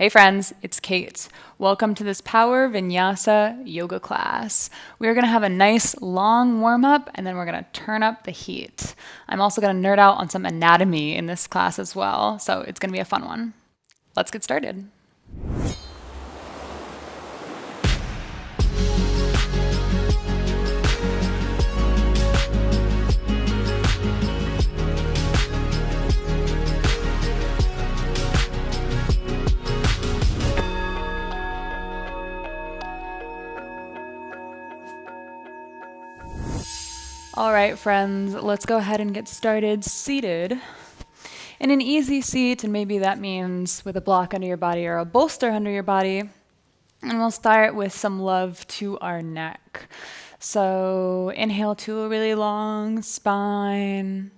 Hey friends, it's Kate. Welcome to this Power Vinyasa yoga class. We're going to have a nice long warm up and then we're going to turn up the heat. I'm also going to nerd out on some anatomy in this class as well, so it's going to be a fun one. Let's get started. All right, friends, let's go ahead and get started seated in an easy seat, and maybe that means with a block under your body or a bolster under your body. And we'll start with some love to our neck. So inhale to a really long spine,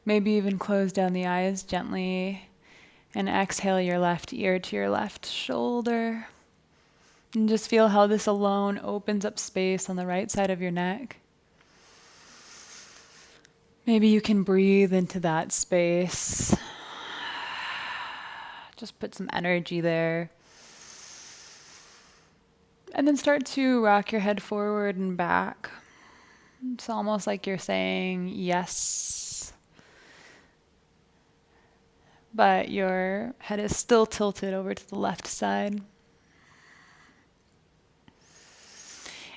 maybe even close down the eyes gently, and exhale your left ear to your left shoulder. And just feel how this alone opens up space on the right side of your neck. Maybe you can breathe into that space. Just put some energy there. And then start to rock your head forward and back. It's almost like you're saying yes, but your head is still tilted over to the left side.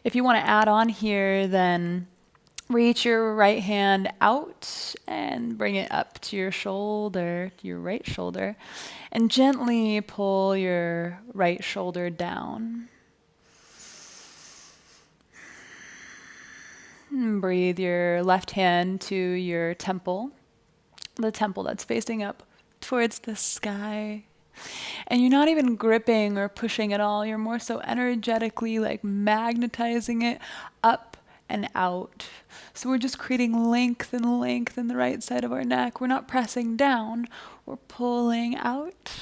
If you want to add on here, then reach your right hand out and bring it up to your shoulder, your right shoulder, and gently pull your right shoulder down. And breathe your left hand to your temple, the temple that's facing up towards the sky. And you're not even gripping or pushing at all. You're more so energetically like magnetizing it up and out. So we're just creating length in the right side of our neck. We're not pressing down, we're pulling out.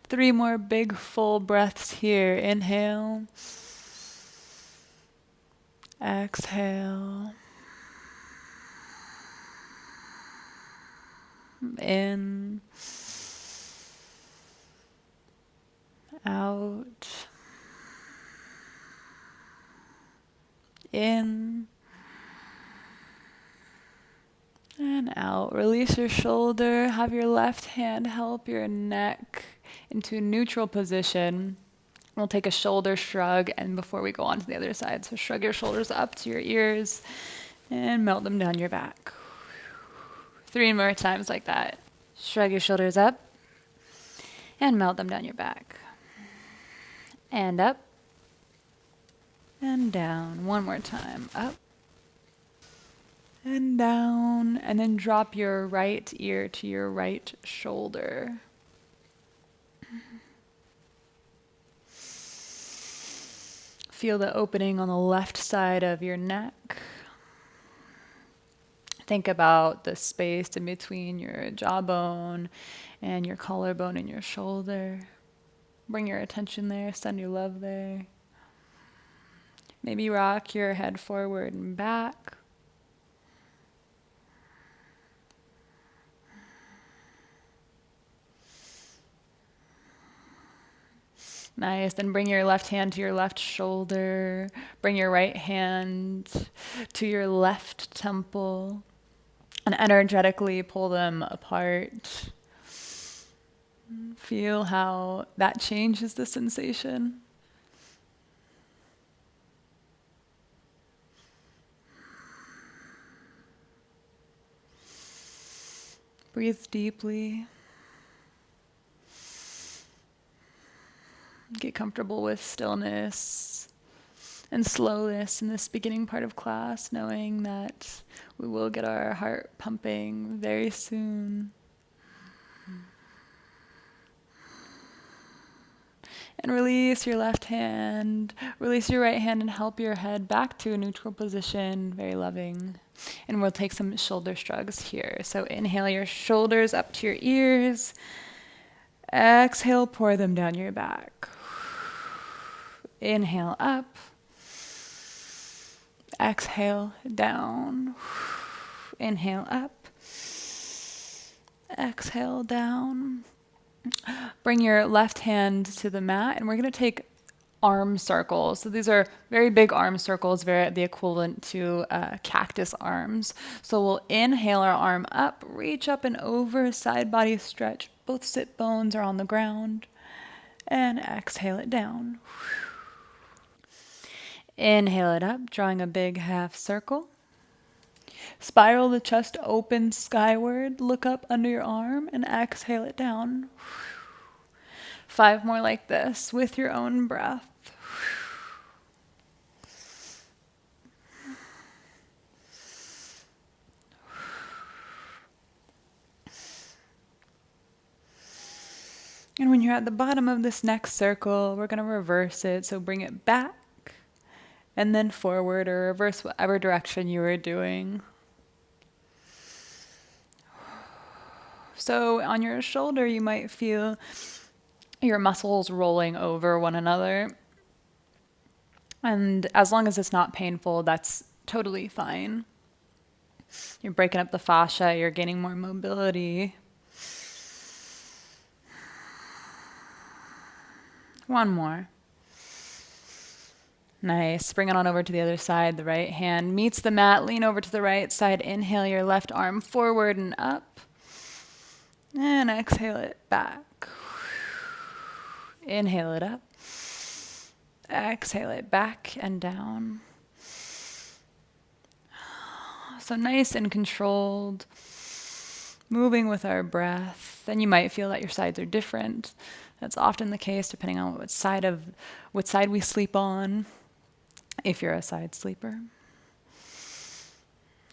Three more big full breaths here. Inhale. Exhale. In. Out. In. And out. Release your shoulder. Have your left hand help your neck into a neutral position. We'll take a shoulder shrug, and before we go on to the other side, so shrug your shoulders up to your ears and melt them down your back. 3 more times like that. Shrug your shoulders up and melt them down your back. And up and down. One more time. Up and down. And then drop your right ear to your right shoulder. Feel the opening on the left side of your neck. Think about the space in between your jawbone and your collarbone and your shoulder. Bring your attention there, send your love there. Maybe rock your head forward and back. Nice. Then bring your left hand to your left shoulder. Bring your right hand to your left temple. And energetically pull them apart. Feel how that changes the sensation. Breathe deeply. Get comfortable with stillness and slowness in this beginning part of class, knowing that we will get our heart pumping very soon. And release your left hand, release your right hand, and help your head back to a neutral position, very loving. And we'll take some shoulder shrugs here. So inhale your shoulders up to your ears. Exhale, pour them down your back. Inhale up. Exhale down. Inhale up. exhale down. Bring your left hand to the mat, and we're going to take arm circles. So these are very big arm circles, very the equivalent to cactus arms. So we'll inhale our arm up, reach up and over, side body stretch. Both sit bones are on the ground. And exhale it down. Inhale it up, drawing a big half circle. Spiral the chest open skyward. Look up under your arm and exhale it down. 5 more like this with your own breath. And when you're at the bottom of this next circle, we're going to reverse it. So bring it back and then forward, or reverse whatever direction you were doing. So on your shoulder, you might feel your muscles rolling over one another. And as long as it's not painful, that's totally fine. You're breaking up the fascia, you're gaining more mobility. One more. Nice. Bring it on over to the other side. The right hand meets the mat. Lean over to the right side. Inhale your left arm forward and up. And exhale it back. Inhale it up. Exhale it back and down. So nice and controlled. Moving with our breath. Then you might feel that your sides are different. That's often the case depending on what side we sleep on, if you're a side sleeper.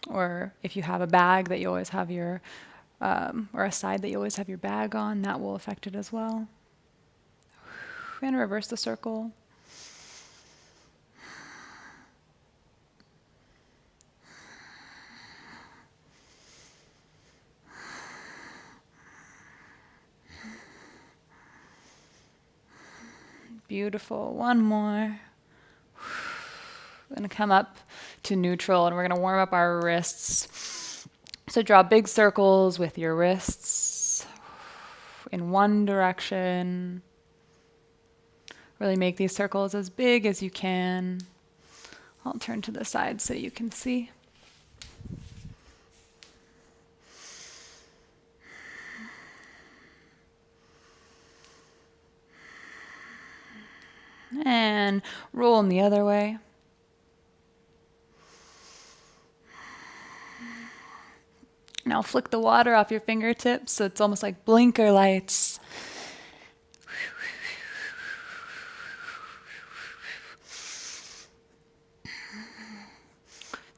Or if you have a bag that you always have your, or a side that you always have your bag on, that will affect it as well. And reverse the circle. Beautiful. One more. We're going to come up to neutral and we're going to warm up our wrists. So draw big circles with your wrists in one direction. Really make these circles as big as you can. I'll turn to the side so you can see. And roll in the other way. Now flick the water off your fingertips so it's almost like blinker lights.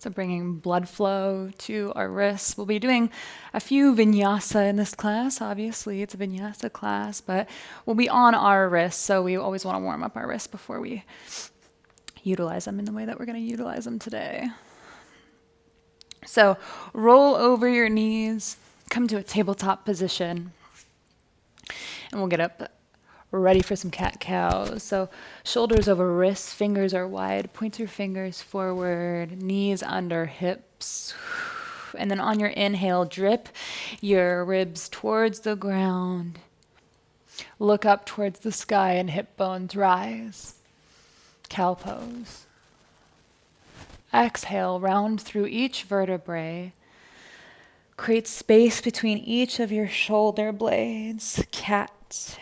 So bringing blood flow to our wrists. We'll be doing a few vinyasa in this class. Obviously, it's a vinyasa class, but we'll be on our wrists, so we always want to warm up our wrists before we utilize them in the way that we're going to utilize them today. So roll over your knees, come to a tabletop position, and we'll get up. We're ready for some cat-cows. So shoulders over wrists, fingers are wide. Point your fingers forward, knees under hips. And then on your inhale, drip your ribs towards the ground. Look up towards the sky and hip bones rise. Cow pose. Exhale, round through each vertebrae. Create space between each of your shoulder blades. Cat.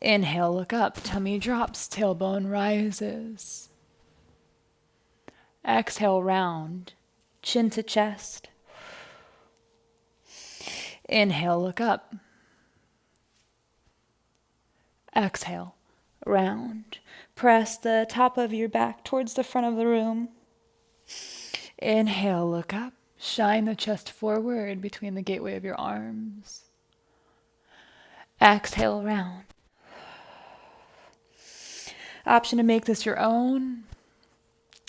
Inhale, look up, tummy drops, tailbone rises. Exhale, round, chin to chest. Inhale, look up. Exhale, round. Press the top of your back towards the front of the room. Inhale, look up. Shine the chest forward between the gateway of your arms. Exhale, round. Option to make this your own,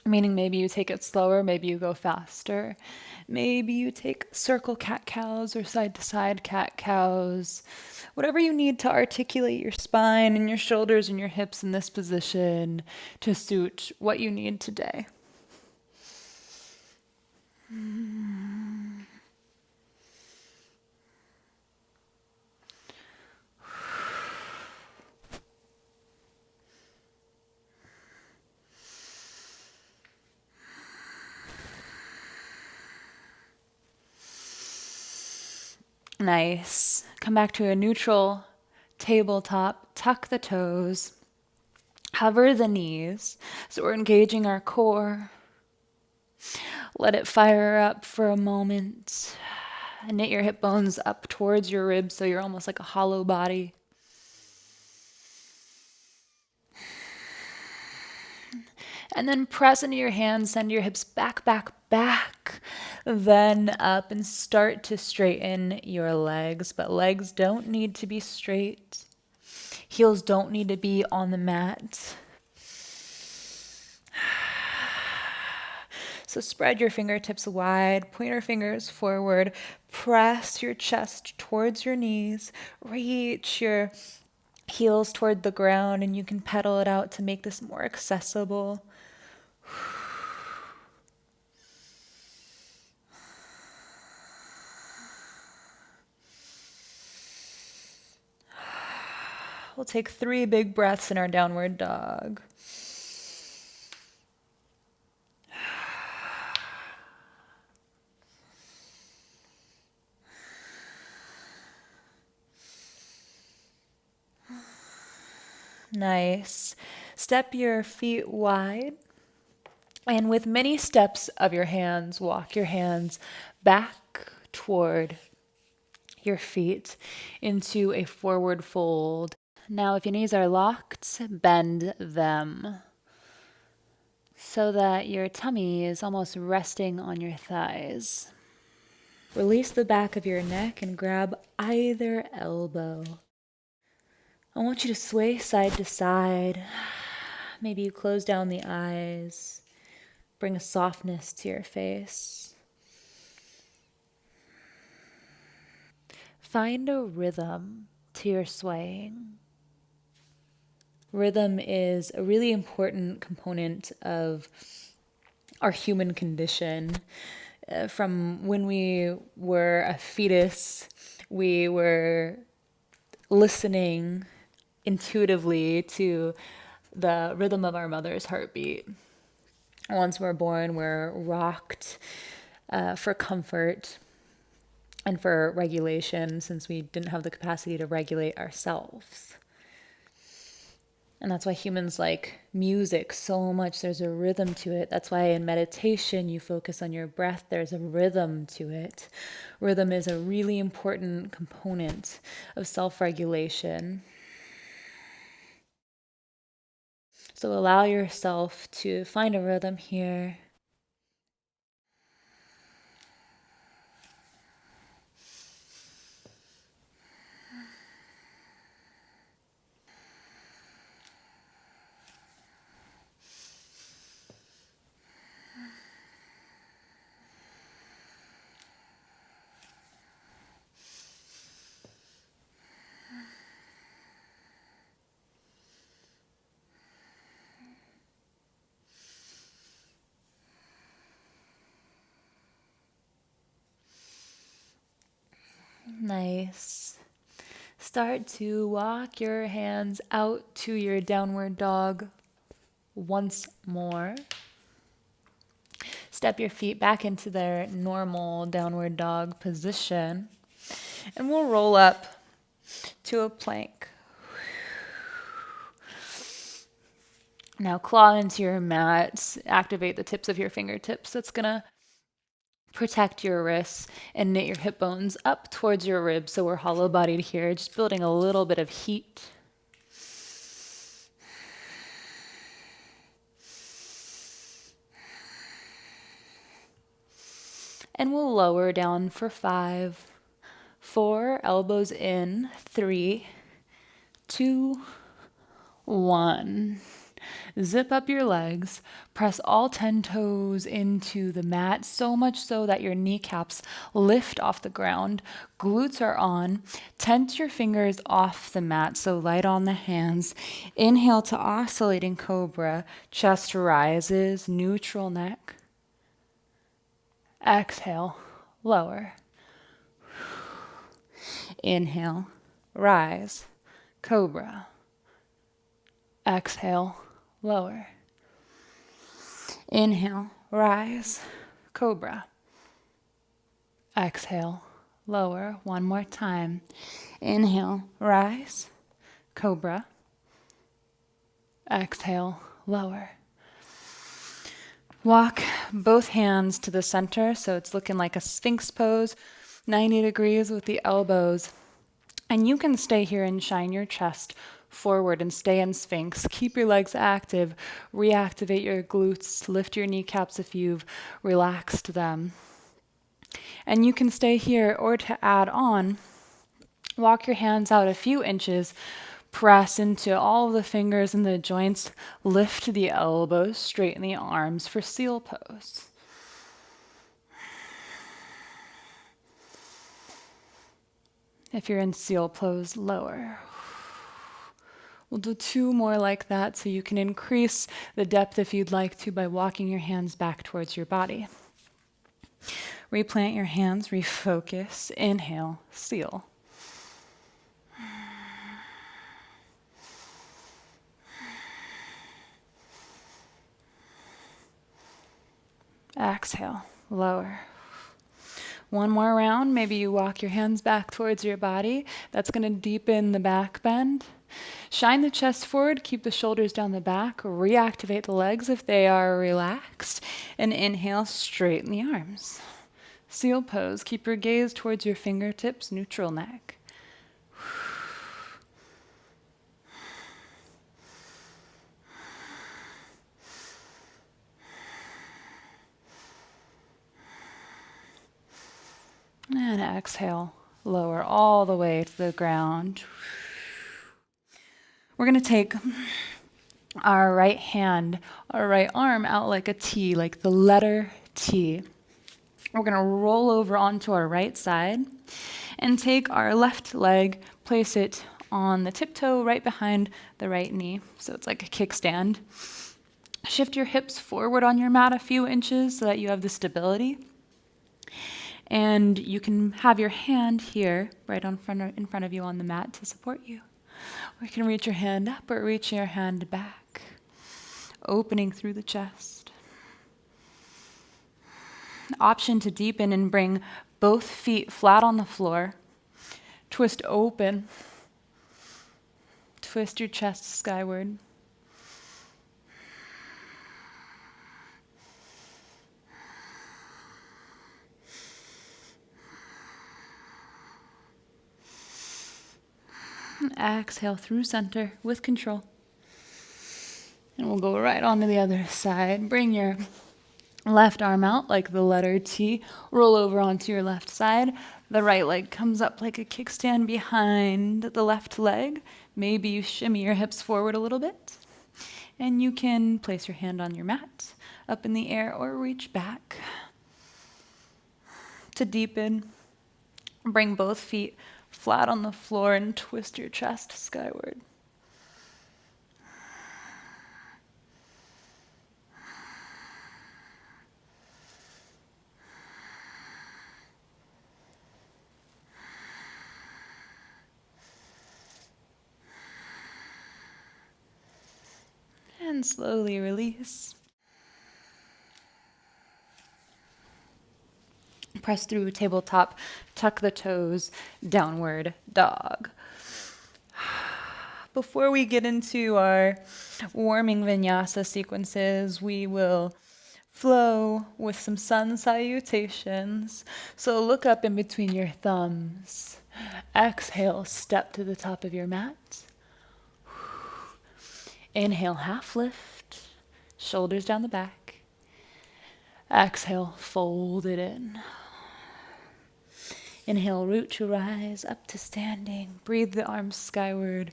meaning maybe you take it slower, maybe you go faster. Maybe you take circle cat-cows or side-to-side cat-cows. Whatever you need to articulate your spine and your shoulders and your hips in this position to suit what you need today. Nice. Come back to a neutral tabletop. Tuck the toes. Hover the knees. So we're engaging our core. Let it fire up for a moment. Knit your hip bones up towards your ribs so you're almost like a hollow body. And then press into your hands, send your hips back, back, back, then up, and start to straighten your legs. But legs don't need to be straight. Heels don't need to be on the mat. So spread your fingertips wide, pointer fingers forward, press your chest towards your knees, reach your heels toward the ground, and you can pedal it out to make this more accessible. We'll take 3 big breaths in our downward dog. Nice. Step your feet wide. And with many steps of your hands, walk your hands back toward your feet into a forward fold. Now, if your knees are locked, bend them so that your tummy is almost resting on your thighs. Release the back of your neck and grab either elbow. I want you to sway side to side. Maybe you close down the eyes. Bring a softness to your face. Find a rhythm to your swaying. Rhythm is a really important component of our human condition. From when we were a fetus, we were listening intuitively to the rhythm of our mother's heartbeat. Once we're born, we're rocked for comfort and for regulation, since we didn't have the capacity to regulate ourselves. And that's why humans like music so much. There's a rhythm to it. That's why in meditation you focus on your breath. There's a rhythm to it. Rhythm is a really important component of self-regulation. So allow yourself to find a rhythm here. Nice. Start to walk your hands out to your downward dog once more. Step your feet back into their normal downward dog position. And we'll roll up to a plank. Now claw into your mat. Activate the tips of your fingertips. That's going to protect your wrists and knit your hip bones up towards your ribs so we're hollow bodied here, just building a little bit of heat. And we'll lower down for 5, 4, elbows in, 3, 2, 1. Zip up your legs, press all 10 toes into the mat, so much so that your kneecaps lift off the ground. Glutes are on. Tent your fingers off the mat, so light on the hands. Inhale to oscillating cobra. Chest rises, neutral neck. Exhale, lower. Inhale, rise, cobra. Exhale, lower. Inhale, rise, cobra. Exhale, lower. One more time. Inhale, rise, cobra. Exhale, lower. Walk both hands to the center, so it's looking like a Sphinx pose, 90 degrees with the elbows. And you can stay here and shine your chest forward and stay in Sphinx. Keep your legs active, reactivate your glutes, lift your kneecaps if you've relaxed them. And you can stay here, or to add on, walk your hands out a few inches, press into all the fingers and the joints, lift the elbows, straighten the arms for seal pose. If you're in seal pose, lower. We'll do 2 more like that so you can increase the depth if you'd like to by walking your hands back towards your body. Replant your hands, refocus, inhale, seal. Exhale, lower. One more round, maybe you walk your hands back towards your body. That's going to deepen the back bend. Shine the chest forward, keep the shoulders down the back, reactivate the legs if they are relaxed, and inhale, straighten the arms. Seal pose, keep your gaze towards your fingertips, neutral neck. And exhale, lower all the way to the ground. We're going to take our right hand, our right arm out like a T, like the letter T. We're going to roll over onto our right side and take our left leg, place it on the tiptoe right behind the right knee. So it's like a kickstand. Shift your hips forward on your mat a few inches so that you have the stability. And you can have your hand here, right in front of you on the mat to support you. Or you can reach your hand up or reach your hand back, opening through the chest. Option to deepen and bring both feet flat on the floor. Twist open. Twist your chest skyward. Exhale through center with control. And we'll go right on to the other side. Bring your left arm out like the letter T. Roll over onto your left side. The right leg comes up like a kickstand behind the left leg. Maybe you shimmy your hips forward a little bit. And you can place your hand on your mat, up in the air, or reach back. To deepen, bring both feet flat on the floor and twist your chest skyward. And slowly release. Press through tabletop, tuck the toes, downward dog. Before we get into our warming vinyasa sequences, we will flow with some sun salutations. So look up in between your thumbs. Exhale, step to the top of your mat. Inhale, half lift, shoulders down the back. Exhale, fold it in. Inhale, root to rise, up to standing. Breathe the arms skyward.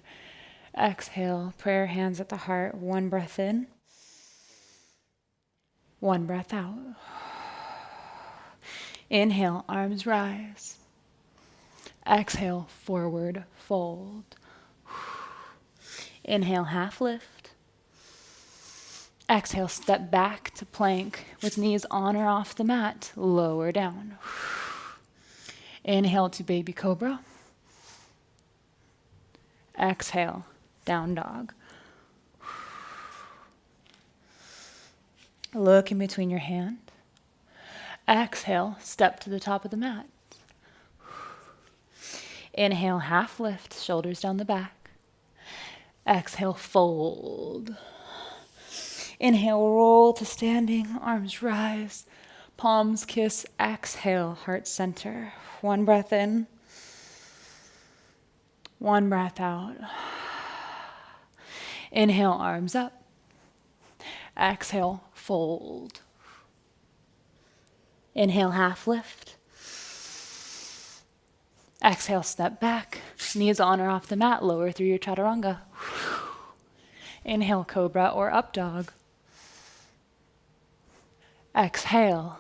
Exhale, prayer hands at the heart. One breath in. One breath out. Inhale, arms rise. Exhale, forward fold. Inhale, half lift. Exhale, step back to plank with knees on or off the mat. Lower down. Inhale to baby cobra. Exhale, down dog. Look in between your hand. Exhale, step to the top of the mat. Inhale, half lift, shoulders down the back. Exhale, fold. Inhale, roll to standing, arms rise, palms kiss. Exhale, heart center. One breath in, one breath out. Inhale, arms up. Exhale, fold. Inhale, half lift. Exhale, step back. Knees on or off the mat, lower through your chaturanga. Inhale, cobra or up dog. Exhale,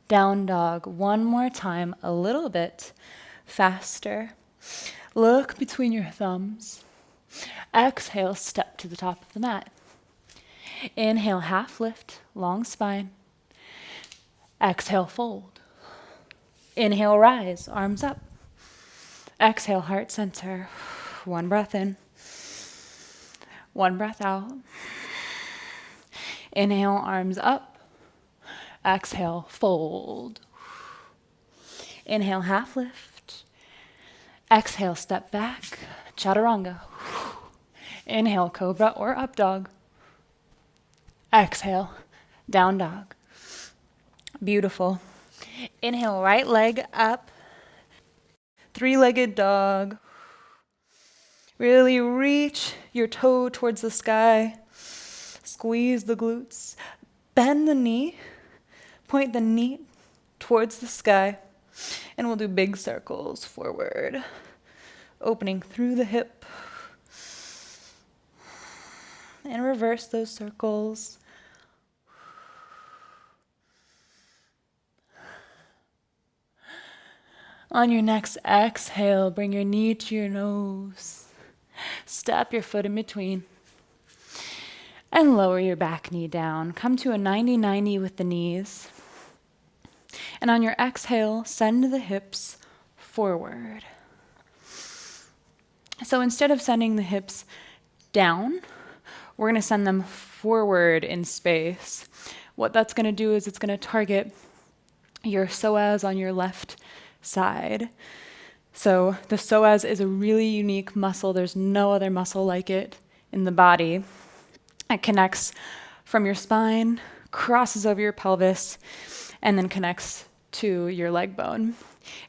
down dog. One more time, a little bit faster. Look between your thumbs. Exhale, step to the top of the mat. Inhale, half lift, long spine. Exhale, fold. Inhale, rise, arms up. Exhale, heart center. One breath in. One breath out. Inhale, arms up. Exhale, fold. Inhale, half lift. Exhale, step back. Chaturanga. Inhale, cobra or up dog. Exhale, down dog. Beautiful. Inhale, right leg up. Three-legged dog. Really reach your toe towards the sky. Squeeze the glutes. Bend the knee. Point the knee towards the sky. And we'll do big circles forward. Opening through the hip. And reverse those circles. On your next exhale, bring your knee to your nose. Step your foot in between. And lower your back knee down. Come to a 90-90 with the knees. And on your exhale, send the hips forward. So instead of sending the hips down, we're going to send them forward in space. What that's going to do is it's going to target your psoas on your left side. So the psoas is a really unique muscle. There's no other muscle like it in the body. It connects from your spine, crosses over your pelvis, and then connects to your leg bone.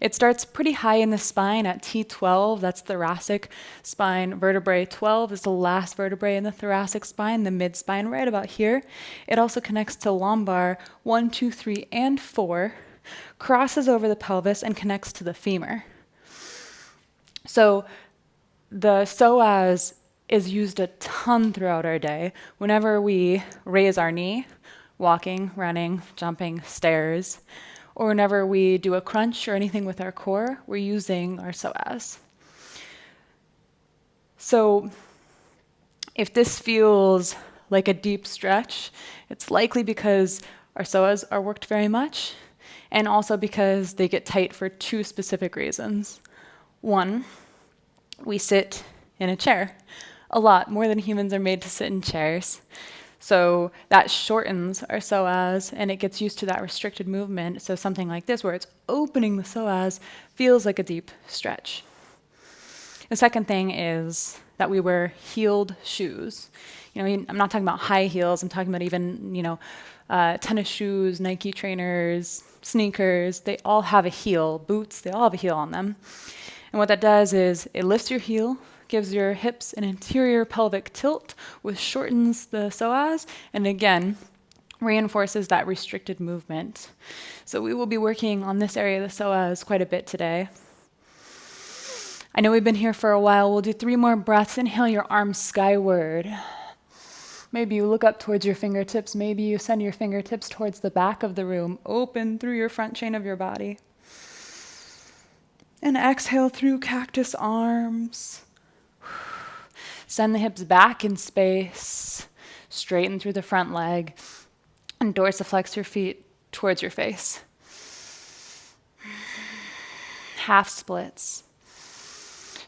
It starts pretty high in the spine at T12. That's thoracic spine vertebrae. 12 is the last vertebrae in the thoracic spine, the mid-spine right about here. It also connects to lumbar 1, 2, 3, and 4, crosses over the pelvis, and connects to the femur. So the psoas is used a ton throughout our day. Whenever we raise our knee, walking, running, jumping, stairs, or whenever we do a crunch or anything with our core, we're using our psoas. So if this feels like a deep stretch, it's likely because our psoas are worked very much, and also because they get tight for two specific reasons. One, we sit in a chair a lot, more than humans are made to sit in chairs. So that shortens our psoas, and it gets used to that restricted movement. So something like this, where it's opening the psoas, feels like a deep stretch. The second thing is that we wear heeled shoes. I'm not talking about high heels. I'm talking about even, tennis shoes, Nike trainers, sneakers. They all have a heel. Boots, they all have a heel on them. And what that does is it lifts your heel, gives your hips an interior pelvic tilt, which shortens the psoas, and again, reinforces that restricted movement. So we will be working on this area of the psoas quite a bit today. I know we've been here for a while. We'll do 3 more breaths. Inhale your arms skyward. Maybe you look up towards your fingertips. Maybe you send your fingertips towards the back of the room. Open through your front chain of your body. And exhale through cactus arms. Send the hips back in space. Straighten through the front leg. And dorsiflex your feet towards your face. Half splits.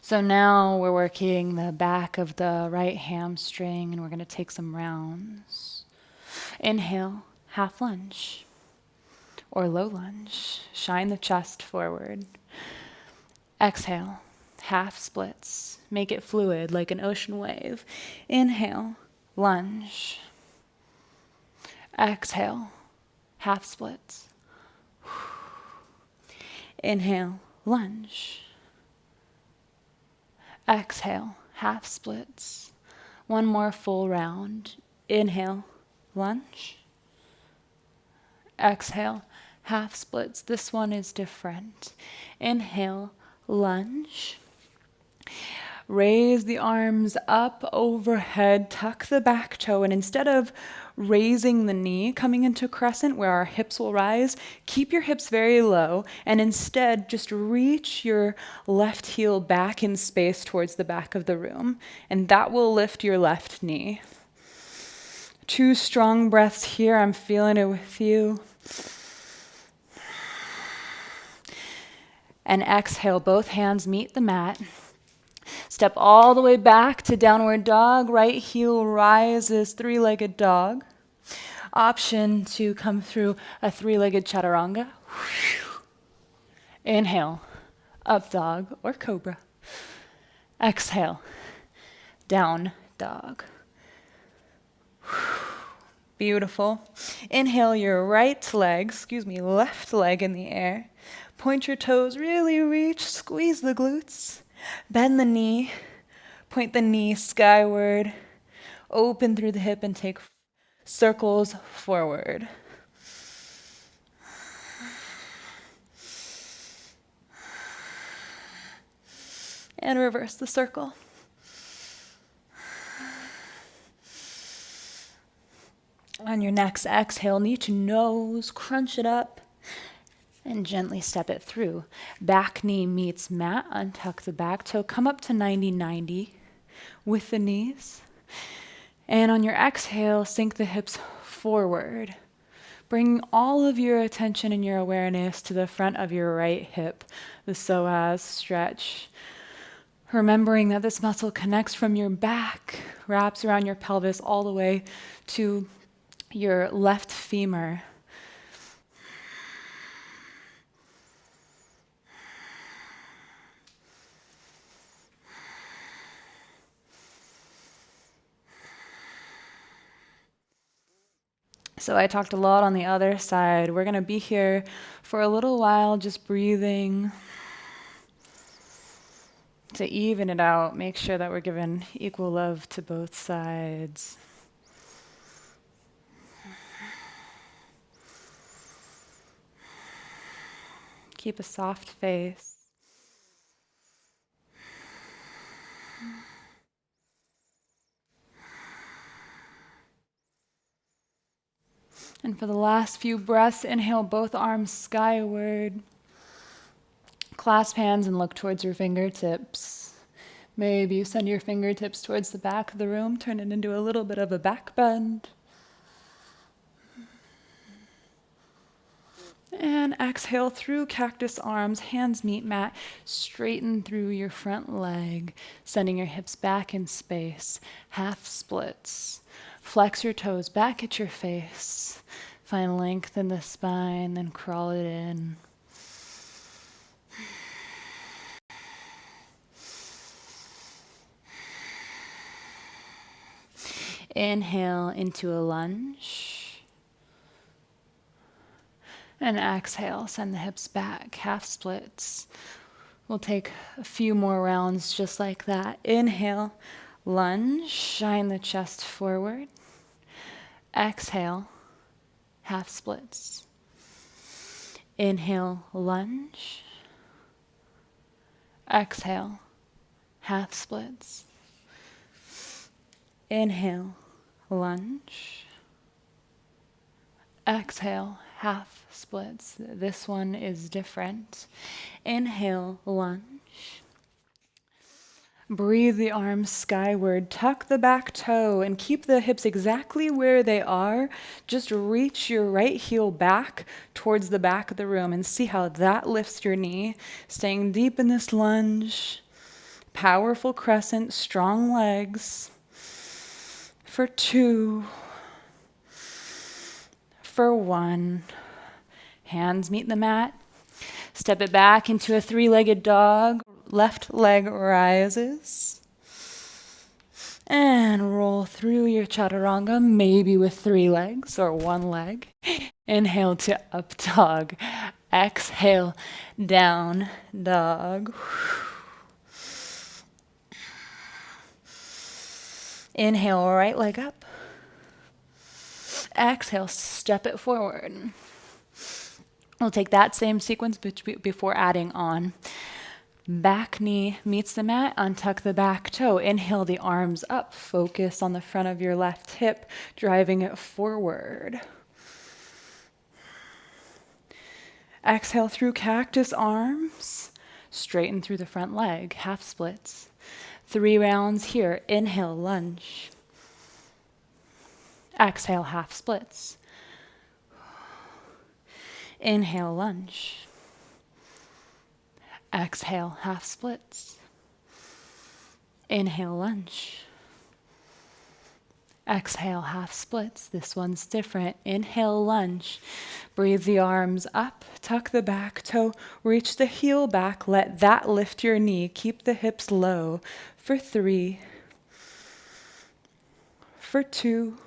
So now we're working the back of the right hamstring, and we're going to take some rounds. Inhale, half lunge or low lunge. Shine the chest forward. Exhale, half splits. Make it fluid like an ocean wave. Inhale, lunge. Exhale, half splits. Inhale, lunge. Exhale, half splits. One more full round. Inhale, lunge. Exhale, half splits. This one is different. Inhale, lunge. Raise the arms up overhead, tuck the back toe, and instead of raising the knee, coming into crescent where our hips will rise, keep your hips very low, and instead just reach your left heel back in space towards the back of the room, and that will lift your left knee. 2 strong breaths here. I'm feeling it with you. And exhale, both hands meet the mat. Step all the way back to downward dog. Right heel rises, 3-legged dog. Option to come through a 3-legged chaturanga. Inhale, up dog or cobra. Exhale, down dog. Beautiful. Inhale your left leg in the air. Point your toes, really reach, squeeze the glutes. Bend the knee, point the knee skyward, open through the hip and take circles forward. And reverse the circle. On your next exhale, knee to nose, crunch it up, and gently step it through. Back knee meets mat, untuck the back toe, come up to 90-90 with the knees. And on your exhale, sink the hips forward. Bring all of your attention and your awareness to the front of your right hip, the psoas stretch. Remembering that this muscle connects from your back, wraps around your pelvis all the way to your left femur. So I talked a lot on the other side. We're going to be here for a little while, just breathing to even it out. Make sure that we're giving equal love to both sides. Keep a soft face. And for the last few breaths, inhale both arms skyward. Clasp hands and look towards your fingertips. Maybe you send your fingertips towards the back of the room, turn it into a little bit of a back bend. And exhale through cactus arms, hands meet mat, straighten through your front leg, sending your hips back in space, half splits. Flex your toes back at your face. Find length in the spine, then crawl it in. Inhale into a lunge. And exhale, send the hips back, half splits. We'll take a few more rounds just like that. Inhale, lunge, shine the chest forward. Exhale, half splits. Inhale, lunge. Exhale, half splits. Inhale, lunge. Exhale, half splits. This one is different. Inhale, lunge. Breathe the arms skyward, tuck the back toe, and keep the hips exactly where they are. Just reach your right heel back towards the back of the room and see how that lifts your knee. Staying deep in this lunge. Powerful crescent, strong legs. For 2. For 1. Hands meet the mat. Step it back into a 3-legged dog. left leg rises. And roll through your chaturanga, maybe with 3 legs or 1 leg. Inhale to up dog. Exhale, down dog. Inhale, right leg up. Exhale, step it forward. We'll take that same sequence before adding on. Back knee meets the mat, untuck the back toe. Inhale the arms up. Focus on the front of your left hip, driving it forward. Exhale through cactus arms. Straighten through the front leg, half splits. 3 rounds here. Inhale, lunge. Exhale, half splits. Inhale, lunge. Exhale, half splits. Inhale, lunge. Exhale, half splits. This one's different. Inhale, lunge. Breathe the arms up. Tuck the back toe. Reach the heel back. Let that lift your knee. Keep the hips low. For 3. For 2.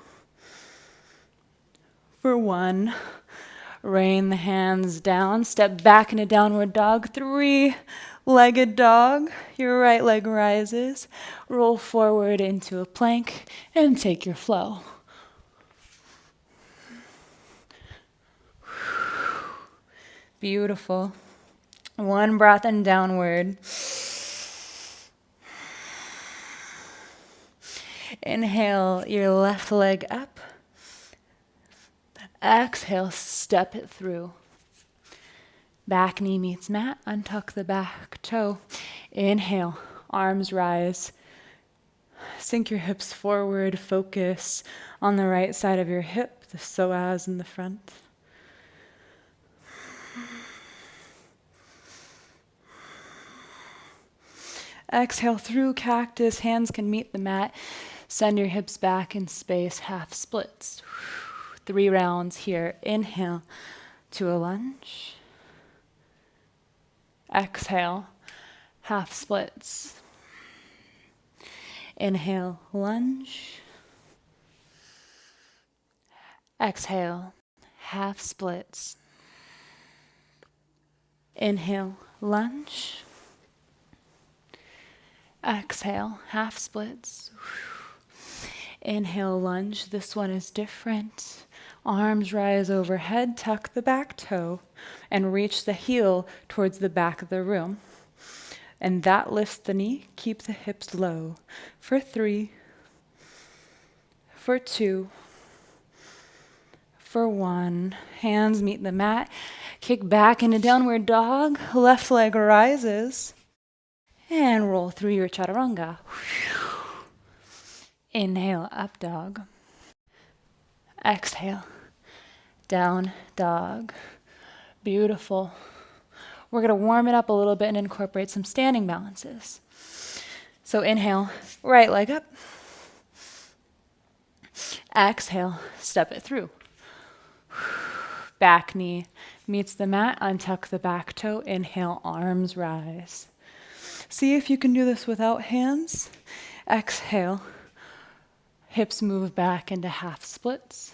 For 1. Rain the hands down. Step back into downward dog. 3-legged dog. Your right leg rises. Roll forward into a plank and take your flow. Beautiful. 1 breath and downward. Inhale your left leg up. Exhale, step it through. Back knee meets mat, untuck the back toe. Inhale, arms rise. Sink your hips forward, focus on the right side of your hip, the psoas in the front. Exhale through cactus, hands can meet the mat. Send your hips back in space, half splits. 3 rounds here. Inhale to a lunge. Exhale, half splits. Inhale, lunge. Exhale, half splits. Inhale, lunge. Exhale, half splits. Inhale, lunge. This one is different. Arms rise overhead, tuck the back toe, and reach the heel towards the back of the room. And that lifts the knee. Keep the hips low. For 3. For 2. For 1. Hands meet the mat. Kick back into downward dog. Left leg rises. And roll through your chaturanga. Inhale, up dog. Exhale, down dog. Beautiful. We're going to warm it up a little bit and incorporate some standing balances. So inhale, right leg up. Exhale, step it through. Back knee meets the mat, untuck the back toe. Inhale, arms rise. See if you can do this without hands. Exhale. Hips move back into half splits.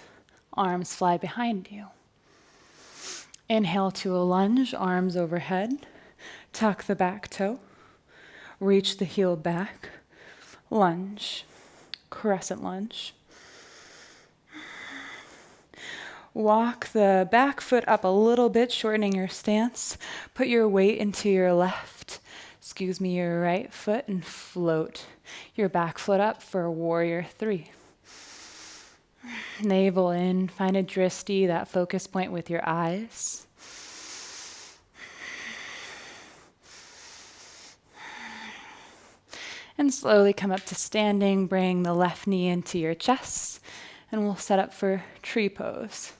Arms fly behind you. Inhale to a lunge, arms overhead. Tuck the back toe. Reach the heel back. Lunge. Crescent lunge. Walk the back foot up a little bit, shortening your stance. Put your weight into your your right foot, and float your back foot up for warrior 3. Navel in, find a dristi, that focus point with your eyes. And slowly come up to standing, bring the left knee into your chest, and we'll set up for tree pose.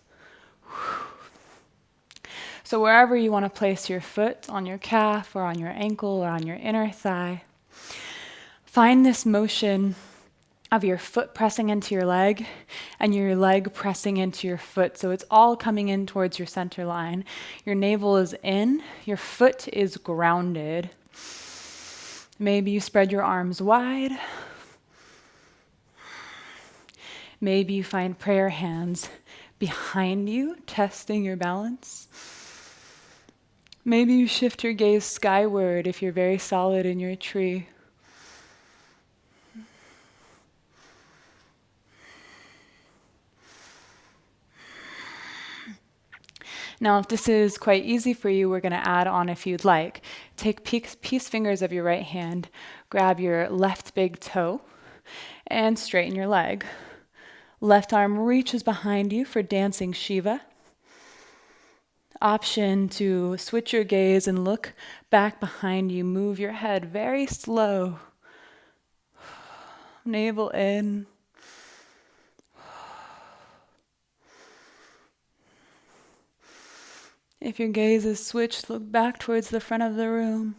So wherever you want to place your foot, on your calf or on your ankle or on your inner thigh, find this motion of your foot pressing into your leg and your leg pressing into your foot. So it's all coming in towards your center line. Your navel is in, your foot is grounded. Maybe you spread your arms wide. Maybe you find prayer hands behind you, testing your balance. Maybe you shift your gaze skyward if you're very solid in your tree. Now, if this is quite easy for you, we're going to add on if you'd like. Take peace fingers of your right hand, grab your left big toe, and straighten your leg. Left arm reaches behind you for dancing Shiva. Option to switch your gaze and look back behind you. Move your head very slow. Navel in. If your gaze is switched, look back towards the front of the room.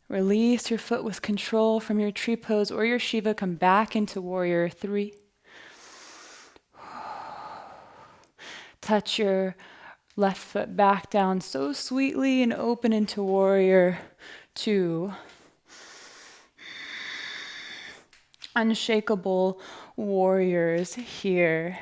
Release your foot with control from your tree pose or your Shiva. Come back into warrior 3. Touch your left foot back down so sweetly and open into warrior 2. Unshakable warriors here.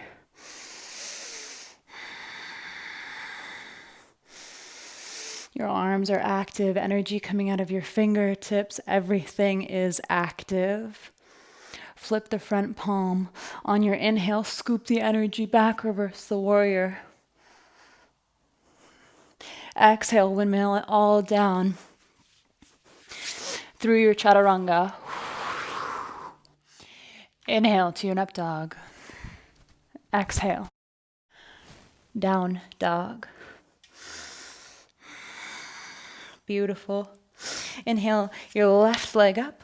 Your arms are active, energy coming out of your fingertips. Everything is active. Flip the front palm. On your inhale, scoop the energy back, reverse the warrior. Exhale, windmill it all down through your chaturanga. Inhale, tune up dog. Exhale, down dog. Beautiful. Inhale your left leg up.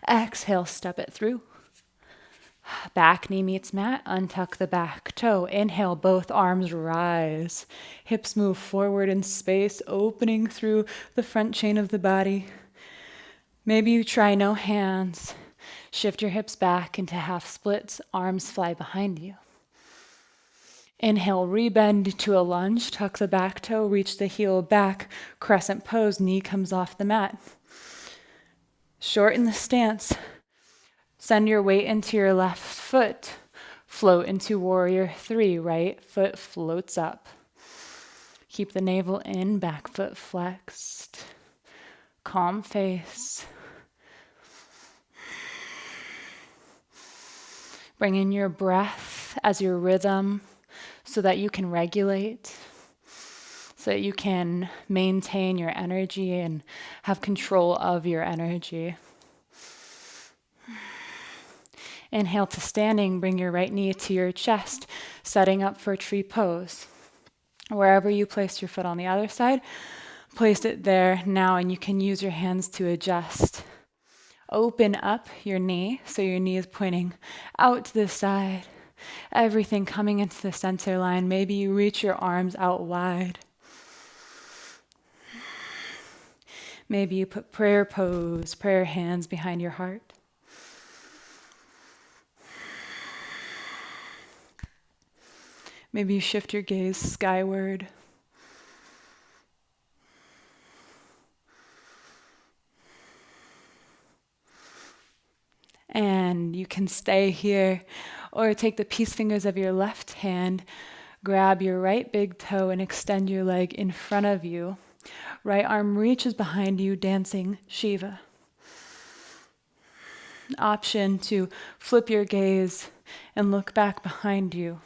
Exhale, step it through. Back knee meets mat, untuck the back toe. Inhale, both arms rise. Hips move forward in space, opening through the front chain of the body. Maybe you try no hands. Shift your hips back into half splits, arms fly behind you. Inhale, rebend to a lunge, tuck the back toe, reach the heel back, crescent pose, knee comes off the mat. Shorten the stance. Send your weight into your left foot. Float into warrior 3, right foot floats up. Keep the navel in, back foot flexed. Calm face. Bring in your breath as your rhythm so that you can regulate, so that you can maintain your energy and have control of your energy. Inhale to standing, bring your right knee to your chest, setting up for tree pose. Wherever you place your foot on the other side, place it there now, and you can use your hands to adjust. Open up your knee, so your knee is pointing out to the side. Everything coming into the center line. Maybe you reach your arms out wide. Maybe you put prayer pose, prayer hands behind your heart. Maybe you shift your gaze skyward. And you can stay here, or take the peace fingers of your left hand, grab your right big toe and extend your leg in front of you. Right arm reaches behind you, dancing Shiva. Option to flip your gaze and look back behind you.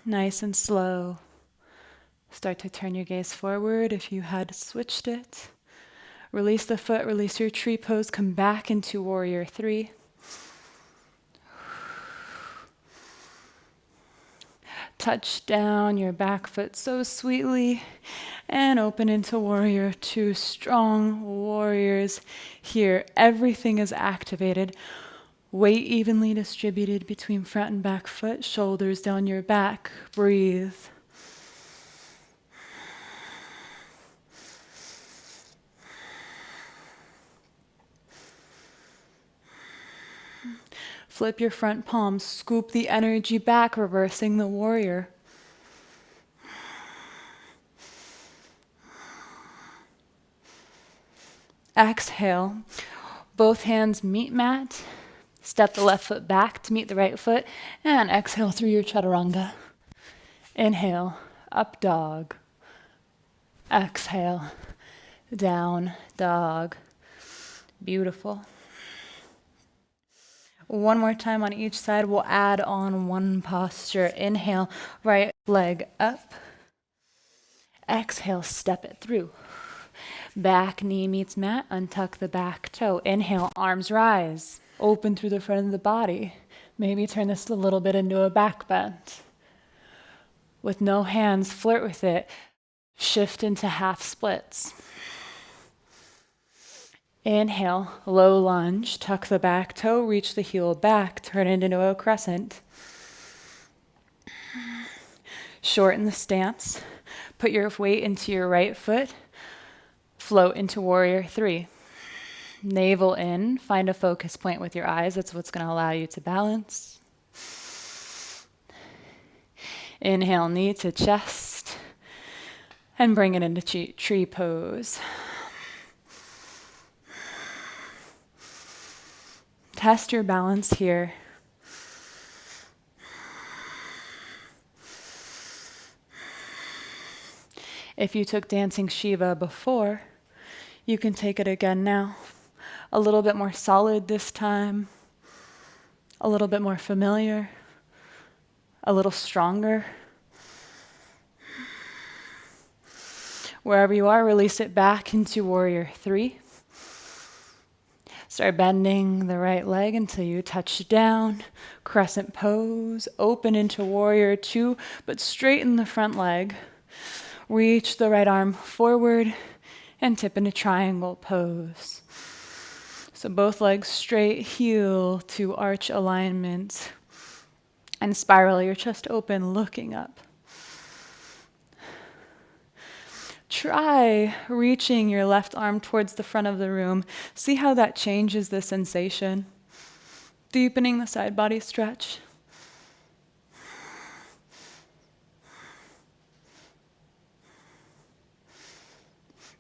Nice and slow. Start to turn your gaze forward if you had switched it. Release the foot, release your tree pose, come back into warrior 3. Touch down your back foot so sweetly and open into warrior 2. Strong warriors here. Everything is activated. Weight evenly distributed between front and back foot, shoulders down your back. Breathe. Flip your front palm, scoop the energy back, reversing the warrior. Exhale. Both hands meet mat. Step the left foot back to meet the right foot. And exhale through your chaturanga. Inhale, up dog. Exhale, down dog. Beautiful. One more time on each side. We'll add on one posture. Inhale, right leg up. Exhale, step it through. Back knee meets mat, untuck the back toe. Inhale, arms rise. Open through the front of the body. Maybe turn this a little bit into a back bend. With no hands, flirt with it. Shift into half splits. Inhale, low lunge, tuck the back toe, reach the heel back, turn it into a crescent. Shorten the stance. Put your weight into your right foot. Float into warrior three. Navel in, find a focus point with your eyes. That's what's going to allow you to balance. Inhale, knee to chest. And bring it into tree pose. Test your balance here. If you took Dancing Shiva before, you can take it again now. A little bit more solid this time. A little bit more familiar. A little stronger. Wherever you are, release it back into warrior three. Start bending the right leg until you touch down. Crescent pose. Open into warrior two, but straighten the front leg. Reach the right arm forward and tip into triangle pose. So both legs straight, heel to arch alignment. And spiral your chest open, looking up. Try reaching your left arm towards the front of the room. See how that changes the sensation. Deepening the side body stretch.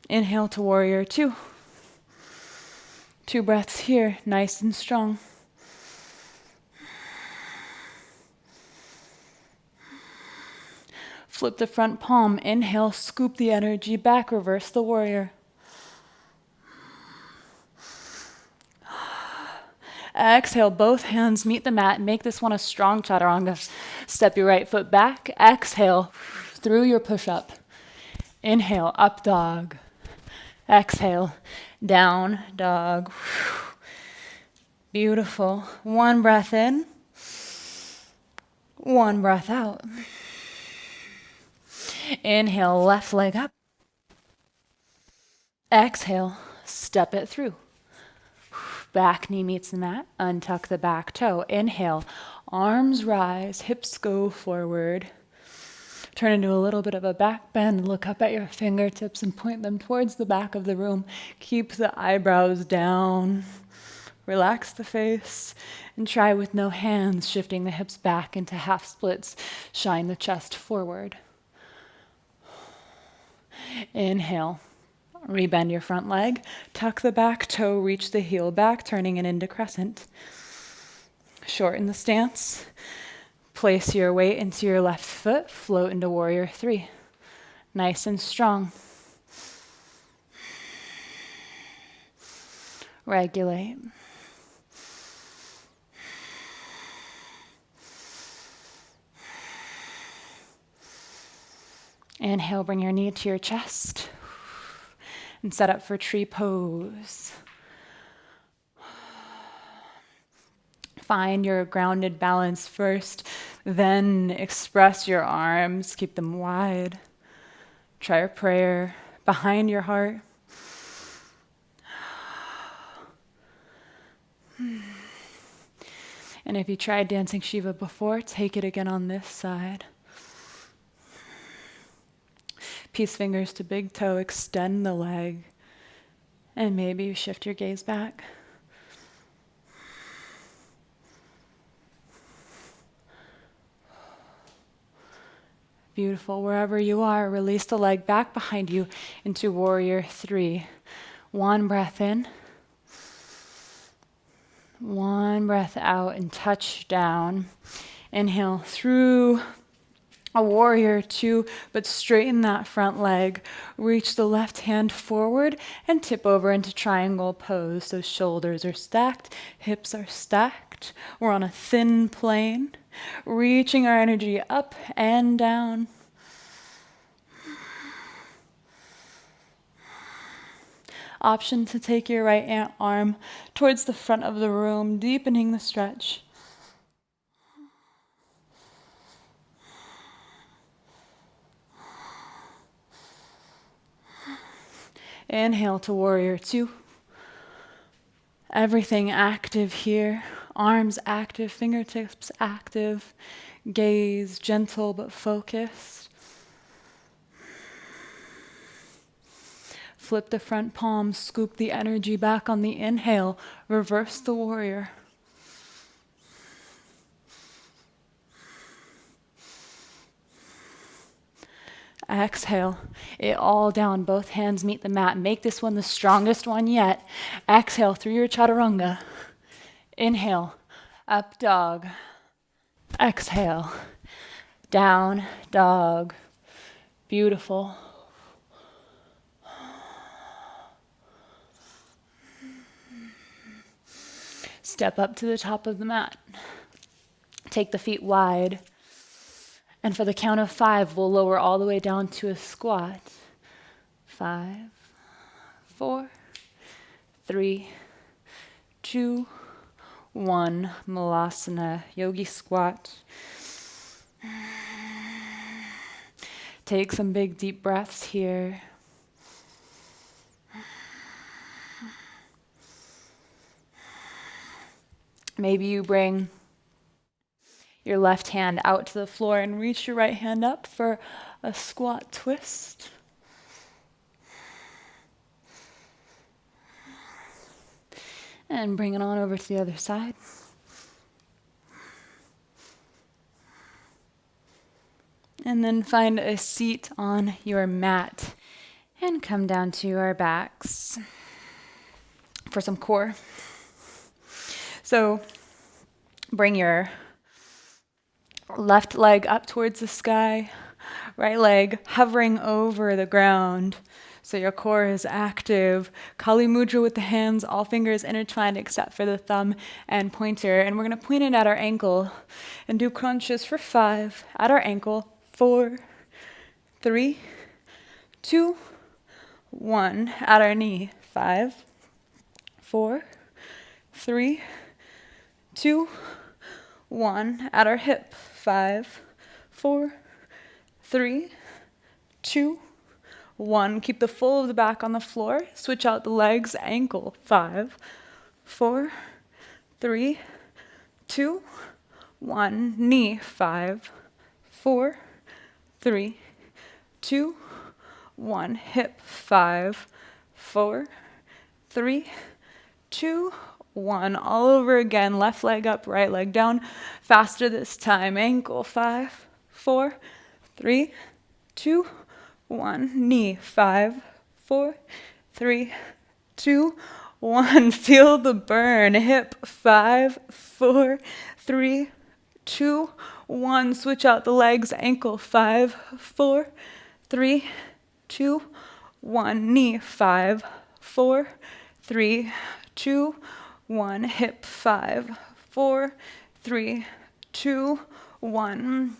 Inhale to warrior two. 2 breaths here, nice and strong. Flip the front palm. Inhale, scoop the energy back, reverse the warrior. Exhale, both hands meet the mat. Make this one a strong chaturanga. Step your right foot back. Exhale, through your push-up. Inhale, up dog. Exhale, down dog. Beautiful. 1 breath in. 1 breath out. Inhale, left leg up. Exhale, step it through. Back knee meets the mat. Untuck the back toe. Inhale, arms rise, hips go forward. Turn into a little bit of a back bend. Look up at your fingertips and point them towards the back of the room. Keep the eyebrows down. Relax the face. And try with no hands, shifting the hips back into half splits. Shine the chest forward. Inhale. Rebend your front leg. Tuck the back toe. Reach the heel back, turning it into crescent. Shorten the stance. Place your weight into your left foot. Float into warrior three. Nice and strong. Regulate. Inhale, bring your knee to your chest. And set up for tree pose. Find your grounded balance first, then express your arms, keep them wide. Try a prayer behind your heart. And if you tried Dancing Shiva before, take it again on this side. Peace fingers to big toe, extend the leg, and maybe you shift your gaze back. Beautiful. Wherever you are, release the leg back behind you into warrior three. One breath in. One breath out and touch down. Inhale through a warrior two, but straighten that front leg. Reach the left hand forward and tip over into triangle pose. So shoulders are stacked, hips are stacked. We're on a thin plane, reaching our energy up and down. Option to take your right arm towards the front of the room, deepening the stretch. Inhale to warrior two. Everything active here. Arms active, fingertips active. Gaze gentle but focused. Flip the front palm, scoop the energy back on the inhale. Reverse the warrior. Exhale it all down. Both hands meet the mat. Make this one the strongest one yet. Exhale through your chaturanga. Inhale, up dog. Exhale, down dog. Beautiful. Step up to the top of the mat. Take the feet wide. And for the count of 5, we'll lower all the way down to a squat. 5, 4, 3, 2, 1. Malasana, yogi squat. Take some big deep breaths here. Maybe you bring your left hand out to the floor and reach your right hand up for a squat twist. And bring it on over to the other side. And then find a seat on your mat and come down to our backs for some core. So bring your left leg up towards the sky, right leg hovering over the ground. So your core is active. Kali Mudra with the hands, all fingers intertwined except for the thumb and pointer. And we're going to point it at our ankle and do crunches for 5 at our ankle. 4, 3, 2, 1 at our knee. 5, 4, 3, 2, 1 at our hip. 5, 4, 3, 2, 1. Keep the full of the back on the floor. Switch out the legs, ankle. 5, 4, 3, 2, 1. Knee. 5, 4, 3, 2, 1. Hip. 5, 4, 3, 2, 1. All over again. Left leg up, right leg down. Faster this time. Ankle. 5, 4, 3, 2, 1. Knee. 5, 4, 3, 2, 1. Feel the burn. Hip. 5, 4, 3, 2, 1. Switch out the legs. Ankle. 5, 4, 3, 2, 1. Knee. 5, 4, 3, 2, 1. Hip. 5, 4, 3, 2, 1.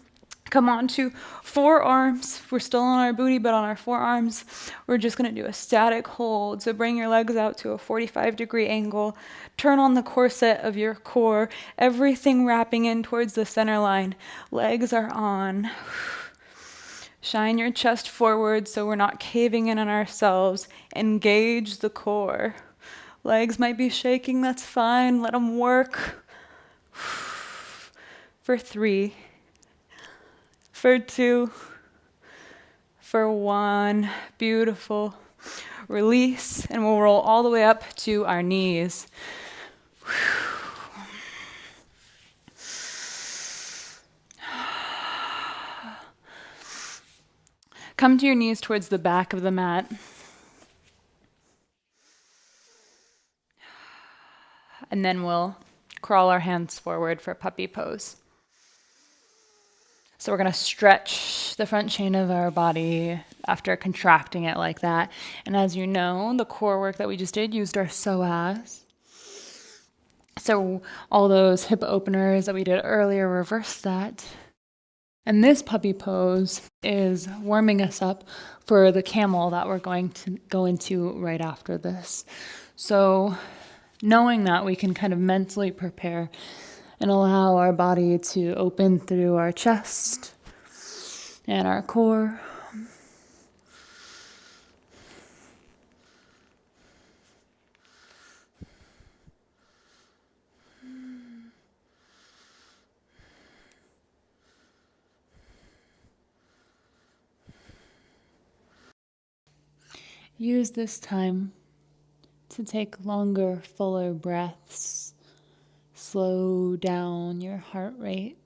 Come on to forearms. We're still on our booty, but on our forearms, we're just going to do a static hold. So bring your legs out to a 45-degree angle. Turn on the corset of your core. Everything wrapping in towards the center line. Legs are on. Shine your chest forward so we're not caving in on ourselves. Engage the core. Legs might be shaking, that's fine. Let them work. For 3. For 2, for 1, beautiful. Release, and we'll roll all the way up to our knees. Come to your knees towards the back of the mat. and then we'll crawl our hands forward for puppy pose. So we're going to stretch the front chain of our body after contracting it like that. And as you know, the core work that we just did used our psoas. So all those hip openers that we did earlier, reverse that. And this puppy pose is warming us up for the camel that we're going to go into right after this. So knowing that, we can kind of mentally prepare and allow our body to open through our chest and our core. Use this time to take longer, fuller breaths. Slow down your heart rate.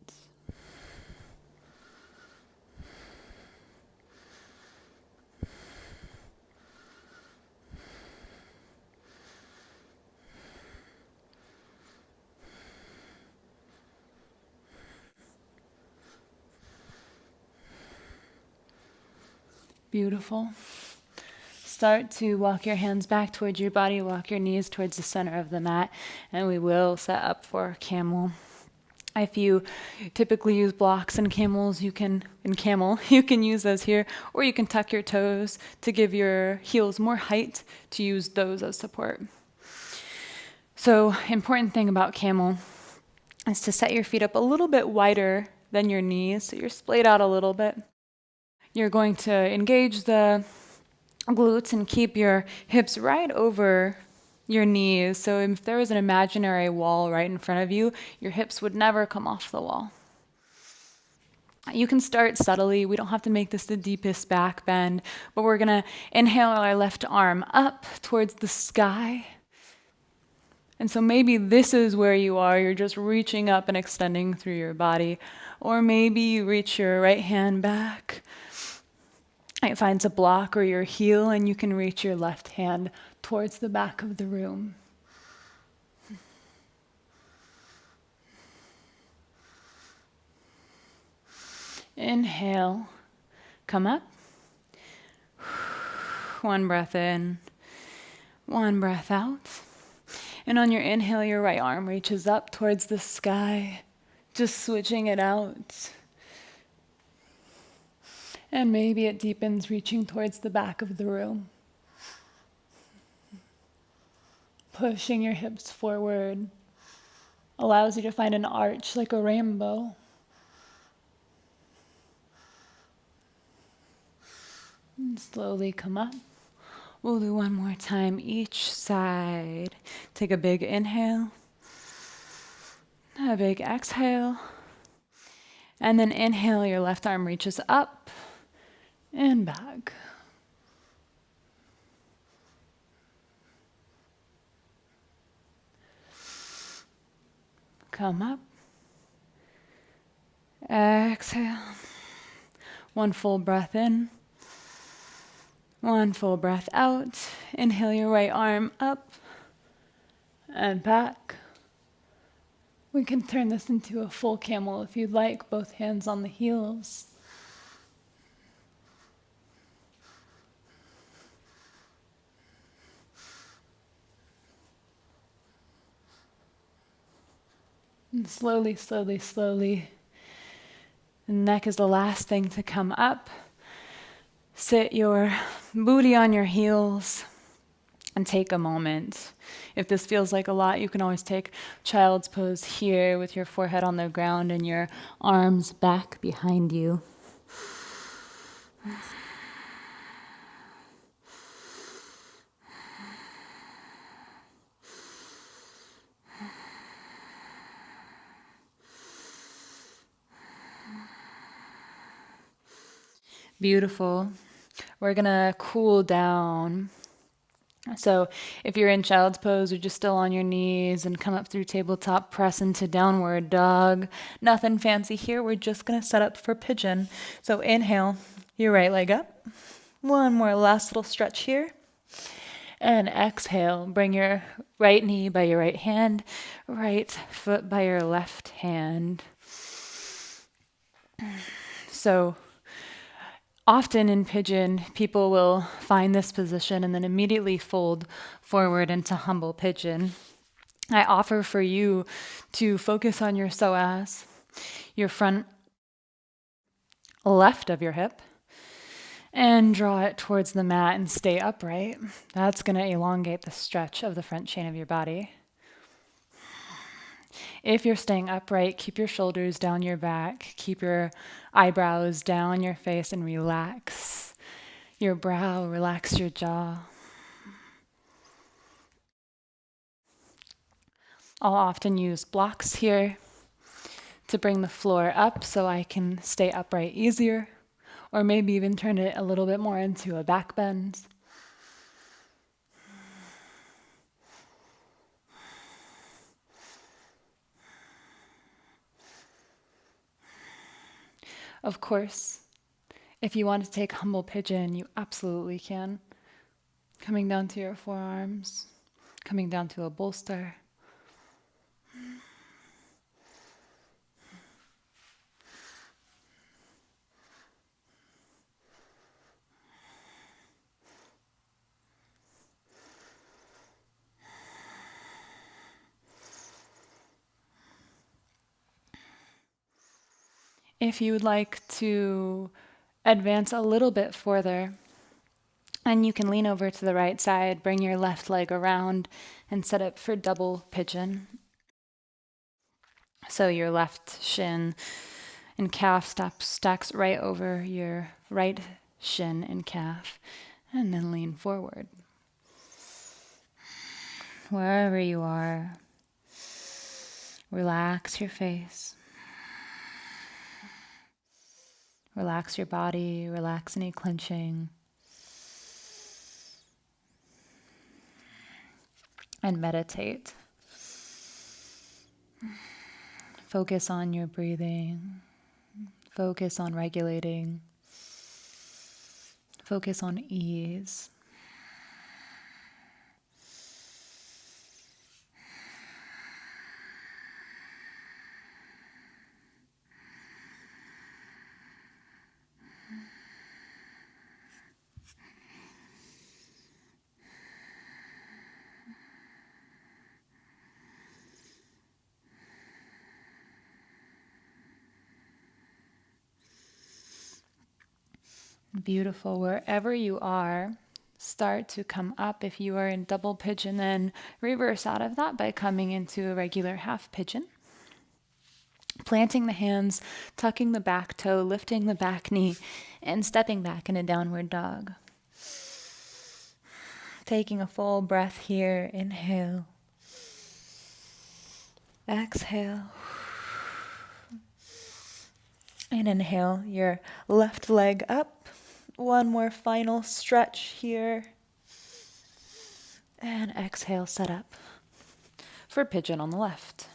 Beautiful. Start to walk your hands back towards your body, walk your knees towards the center of the mat, and we will set up for camel. If you typically use blocks in camel, you can use those here, or you can tuck your toes to give your heels more height to use those as support. So, important thing about camel is to set your feet up a little bit wider than your knees, so you're splayed out a little bit. You're going to engage the glutes and keep your hips right over your knees. So if there was an imaginary wall right in front of you, your hips would never come off the wall. You can start subtly. We don't have to make this the deepest back bend, but we're going to inhale our left arm up towards the sky. And so maybe this is where you are. You're just reaching up and extending through your body. Or maybe you reach your right hand back. It finds a block or your heel, and you can reach your left hand towards the back of the room. Inhale, come up. One breath in, one breath out. And on your inhale, your right arm reaches up towards the sky, just switching it out. And maybe it deepens, reaching towards the back of the room. Pushing your hips forward allows you to find an arch like a rainbow. And slowly come up. We'll do one more time each side. Take a big inhale, a big exhale, and then inhale, your left arm reaches up and back. Come up. Exhale. One full breath in. One full breath out. Inhale your right arm up and back. We can turn this into a full camel if you'd like, both hands on the heels. And slowly, slowly, slowly. The neck is the last thing to come up. Sit your booty on your heels and take a moment. If this feels like a lot, you can always take child's pose here with your forehead on the ground and your arms back behind you. Beautiful. We're gonna cool down. So if you're in child's pose or just still on your knees and come up through tabletop press into downward dog, nothing fancy here. We're just gonna set up for pigeon. So inhale your right leg up. One more last little stretch here. And exhale, bring your right knee by your right hand, right foot by your left hand. So often in pigeon, people will find this position and then immediately fold forward into humble pigeon. I offer for you to focus on your psoas, your front left of your hip, and draw it towards the mat and stay upright. That's going to elongate the stretch of the front chain of your body. If you're staying upright, keep your shoulders down your back, keep your eyebrows down your face, and relax your brow, relax your jaw. I'll often use blocks here to bring the floor up so I can stay upright easier, or maybe even turn it a little bit more into a back bend. Of course, if you want to take humble pigeon, you absolutely can. Coming down to your forearms, coming down to a bolster. If you would like to advance a little bit further, and you can lean over to the right side, bring your left leg around, and set up for double pigeon. So your left shin and calf stacks right over your right shin and calf, and then lean forward. Wherever you are, relax your face. Relax your body, relax any clenching. And meditate. Focus on your breathing. Focus on regulating. Focus on ease. Beautiful. Wherever you are, start to come up. If you are in double pigeon, then reverse out of that by coming into a regular half pigeon. Planting the hands, tucking the back toe, lifting the back knee, and stepping back in a downward dog. Taking a full breath here. Inhale. Exhale. And inhale your left leg up. One more final stretch here. And exhale, set up for pigeon on the left.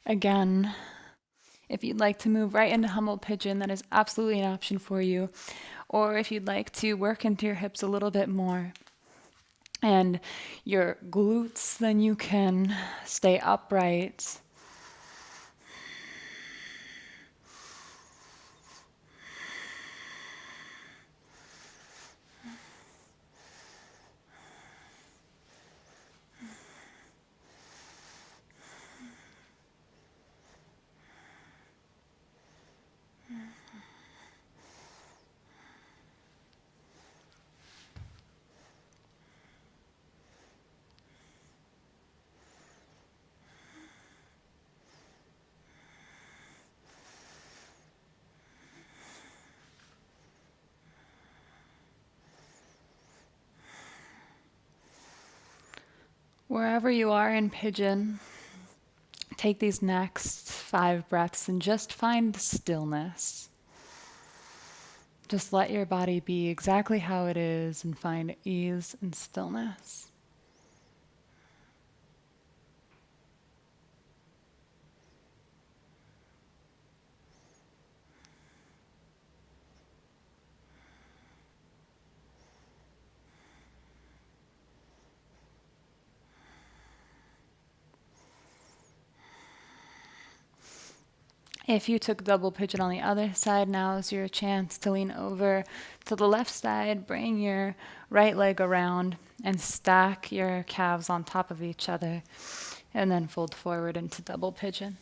Again, if you'd like to move right into humble pigeon, that is absolutely an option for you. Or if you'd like to work into your hips a little bit more and your glutes, then you can stay upright. Wherever you are in pigeon, take these next 5 breaths and just find stillness. Just let your body be exactly how it is and find ease and stillness. If you took double pigeon on the other side, now is your chance to lean over to the left side, bring your right leg around and stack your calves on top of each other, and then fold forward into double pigeon.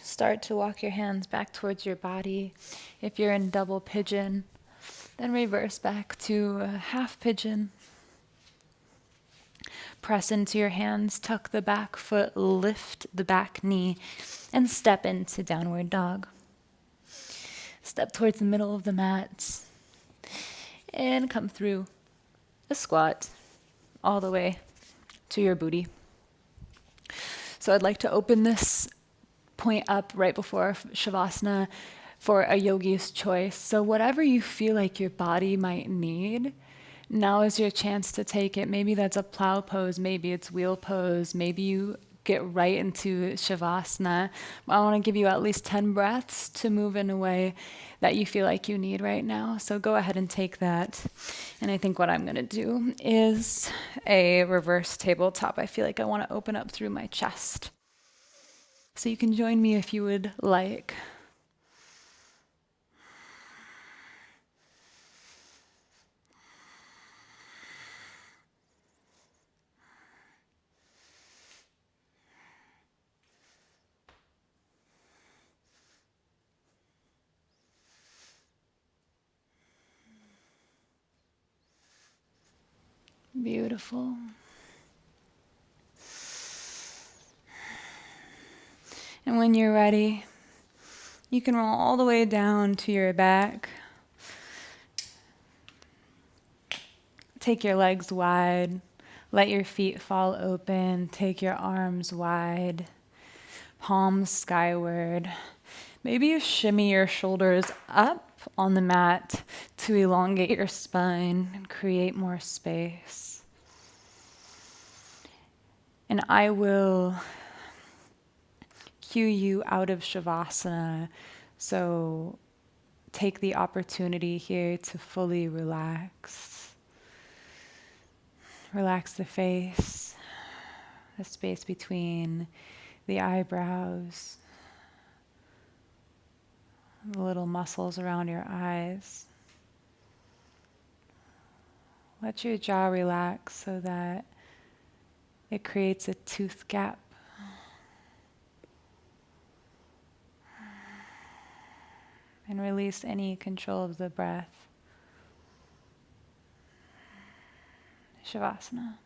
Start to walk your hands back towards your body. If you're in double pigeon, then reverse back to half pigeon. Press into your hands, tuck the back foot, lift the back knee, and step into downward dog. Step towards the middle of the mat and come through a squat all the way to your booty. So I'd like to open this point up right before Shavasana for a yogi's choice. So whatever you feel like your body might need, now is your chance to take it. Maybe that's a plow pose, maybe it's wheel pose, maybe you get right into Shavasana. I want to give you at least 10 breaths to move in a way that you feel like you need right now. So go ahead and take that. And I think what I'm going to do is a reverse tabletop. I feel like I want to open up through my chest. So you can join me if you would like. Beautiful. And when you're ready, you can roll all the way down to your back. Take your legs wide. Let your feet fall open. Take your arms wide. Palms skyward. Maybe you shimmy your shoulders up on the mat to elongate your spine and create more space. And I will cue you out of Shavasana. So take the opportunity here to fully relax. Relax the face, the space between the eyebrows, the little muscles around your eyes. Let your jaw relax so that it creates a tooth gap. And release any control of the breath. Shavasana.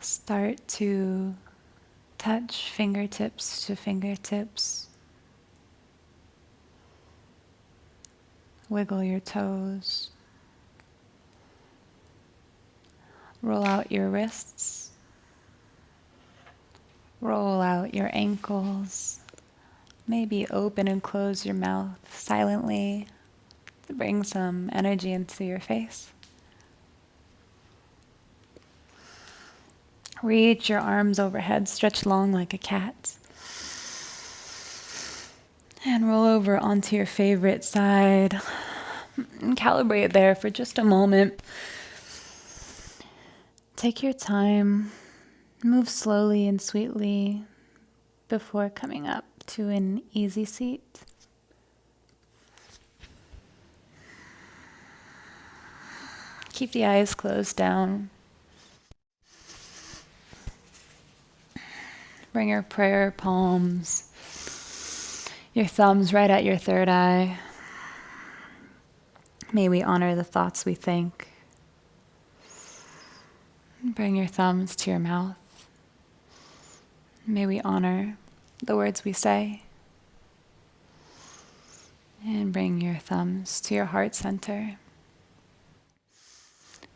Start to touch fingertips to fingertips. Wiggle your toes. Roll out your wrists. Roll out your ankles. Maybe open and close your mouth silently to bring some energy into your face. Reach your arms overhead, stretch long like a cat. And roll over onto your favorite side. And calibrate there for just a moment. Take your time. Move slowly and sweetly before coming up to an easy seat. Keep the eyes closed down. Bring your prayer palms, your thumbs right at your third eye. May we honor the thoughts we think. Bring your thumbs to your mouth. May we honor the words we say. And bring your thumbs to your heart center.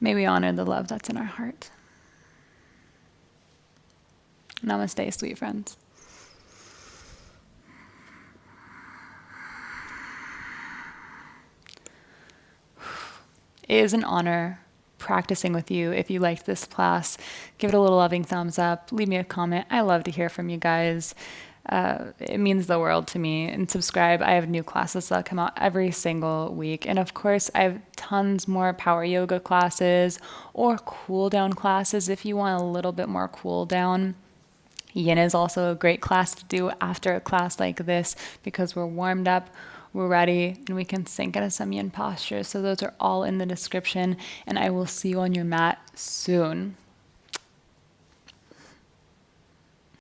May we honor the love that's in our heart. Namaste, sweet friends. It is an honor practicing with you. If you liked this class, give it a little loving thumbs up. Leave me a comment. I love to hear from you guys. It means the world to me. And subscribe. I have new classes that come out every single week. And of course, I have tons more power yoga classes or cool down classes if you want a little bit more cool down. Yin is also a great class to do after a class like this because we're warmed up, we're ready, and we can sink into some yin posture. So those are all in the description, and I will see you on your mat soon.